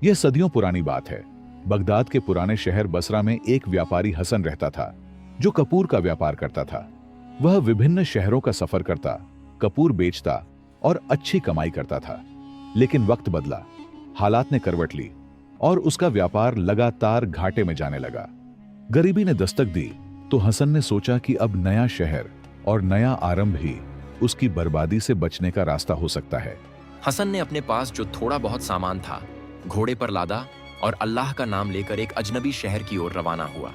यह सदियों पुरानी बात है। बगदाद के पुराने शहर बसरा में एक व्यापारी हसन रहता था, जो कपूर का व्यापार करता था। वह विभिन्न शहरों का सफर करता, कपूर बेचता और अच्छी कमाई करता था। लेकिन वक्त बदला, हालात ने करवट ली और उसका व्यापार लगातार घाटे में जाने लगा। गरीबी ने दस्तक दी तो हसन ने सोचा कि अब नया शहर और नया आरंभ ही उसकी बर्बादी से बचने का रास्ता हो सकता है। हसन ने अपने पास जो थोड़ा बहुत सामान था घोड़े पर लादा और अल्लाह का नाम लेकर एक अजनबी शहर की ओर रवाना हुआ।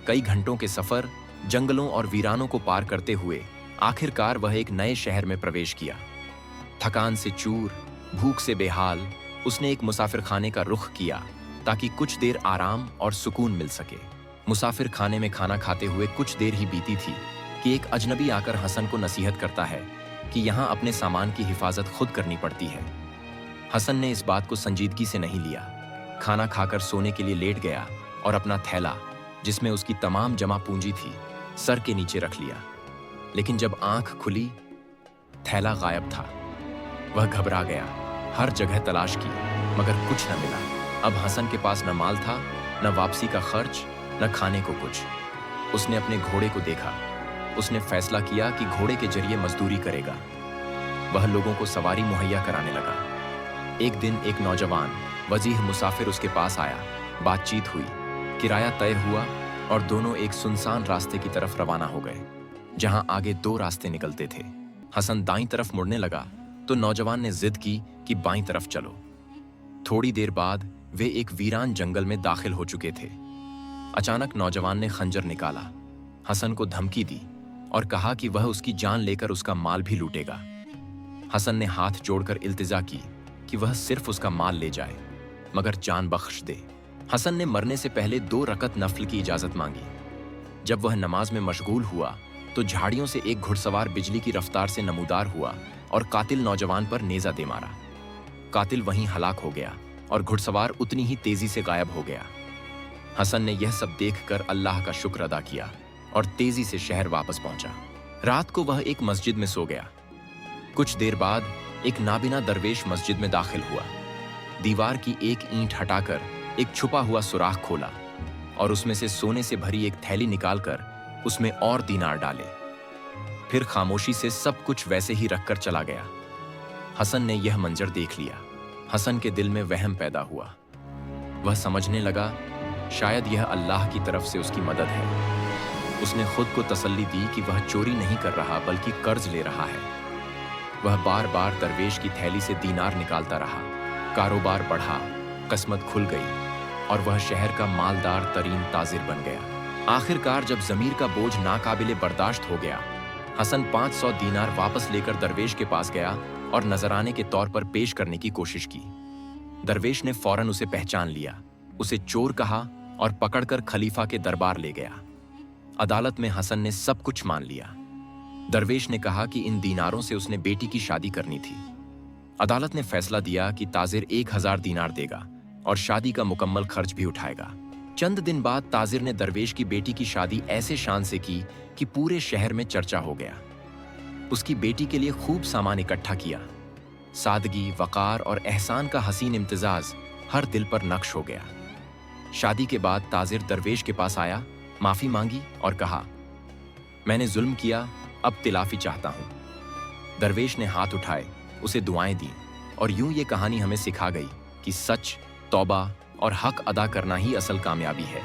कई घंटों के सफर, जंगलों और वीरानों को पार करते हुए आखिरकार वह एक नए शहर में प्रवेश किया। थकान से चूर, भूख से बेहाल, उसने एक मुसाफिर खाने का रुख किया ताकि कुछ देर आराम और सुकून मिल सके। मुसाफिर खाने में खाना खाते हुए कुछ देर ही बीती थी कि एक अजनबी आकर हसन को नसीहत करता है कि यहाँ अपने सामान की हिफाजत खुद करनी पड़ती है। हसन ने इस बात को संजीदगी से नहीं लिया। खाना खाकर सोने के लिए लेट गया और अपना थैला, जिसमें उसकी तमाम जमा पूंजी थी, सर के नीचे रख लिया। लेकिन जब आंख खुली, थैला गायब था। वह घबरा गया, हर जगह तलाश की, मगर कुछ न मिला। अब हसन के पास न माल था, न वापसी का खर्च, न खाने को कुछ। उसने अपने घोड़े को देखा। उसने फैसला किया कि घोड़े के जरिए मजदूरी करेगा। वह लोगों को सवारी मुहैया कराने लगा। एक दिन एक नौजवान वजीह मुसाफिर उसके पास आया। बातचीत हुई, किराया तय हुआ और दोनों एक सुनसान रास्ते की तरफ रवाना हो गए, जहां आगे दो रास्ते निकलते थे। हसन दाईं तरफ मुड़ने लगा तो नौजवान ने जिद की कि बाईं तरफ चलो। थोड़ी देर बाद वे एक वीरान जंगल में दाखिल हो चुके थे। अचानक नौजवान ने खंजर निकाला, हसन को धमकी दी और कहा कि वह उसकी जान लेकर उसका माल भी लूटेगा। हसन ने हाथ जोड़कर इल्तिजा की कि वह सिर्फ उसका माल ले जाए, मगर जान बख्श दे। हसन ने मरने से पहले 2 रकत नफल की इजाजत मांगी। जब वह नमाज में मशगूल हुआ तो झाड़ियों से एक घुड़सवार बिजली की रफ्तार से नमूदार हुआ और कातिल नौजवान पर नेजा दे मारा। कातिल वहीं हलाक हो गया और घुड़सवार उतनी ही तेजी से गायब हो गया। हसन ने यह सब देखकर अल्लाह का शुक्र अदा किया और तेजी से शहर वापस पहुंचा। रात को वह एक मस्जिद में सो गया। कुछ देर बाद एक नाबिना दरवेश मस्जिद में दाखिल हुआ। दीवार की एक ईंट हटाकर एक छुपा हुआ सुराख खोला और उसमें से सोने से भरी एक थैली निकालकर उसमें और दीनार डाले। फिर खामोशी से सब कुछ वैसे ही रखकर चला गया। हसन ने यह मंजर देख लिया। हसन के दिल में वहम पैदा हुआ। वह समझने लगा शायद यह अल्लाह की तरफ से उसकी मदद है। उसने खुद को तसल्ली दी कि वह चोरी नहीं कर रहा बल्कि कर्ज ले रहा है। वह बार बार दरवेश की थैली से दीनार निकालता रहा। कारोबार बढ़ा, किस्मत खुल गई और वह शहर का मालदार तरीन ताजिर बन गया। आखिरकार जब जमीर का बोझ नाकाबिले बर्दाश्त हो गया, हसन 500 दीनार वापस लेकर दरवेश के पास गया और नजराने के तौर पर पेश करने की कोशिश की। दरवेश ने फौरन उसे पहचान लिया, उसे चोर कहा और पकड़कर खलीफा के दरबार ले गया। अदालत में हसन ने सब कुछ मान लिया। दरवेश ने कहा कि इन दीनारों से उसने बेटी की शादी करनी थी। अदालत ने फैसला दिया कि ताजिर 1000 दीनार देगा और शादी का मुकम्मल खर्च भी उठाएगा। चंद दिन बाद ताजिर ने दरवेश की बेटी की शादी ऐसे शान से की कि पूरे शहर में चर्चा हो गया। उसकी बेटी के लिए खूब सामान इकट्ठा किया। सादगी, वकार और एहसान का हसीन इम्तिजाज हर दिल पर नक्श हो गया। शादी के बाद ताजिर दरवेश के पास आया, माफी मांगी और कहा, मैंने जुल्म किया, अब तिलाफी चाहता हूं। दरवेश ने हाथ उठाए, उसे दुआएं दी और यूं ये कहानी हमें सिखा गई कि सच, तौबा और हक अदा करना ही असल कामयाबी है।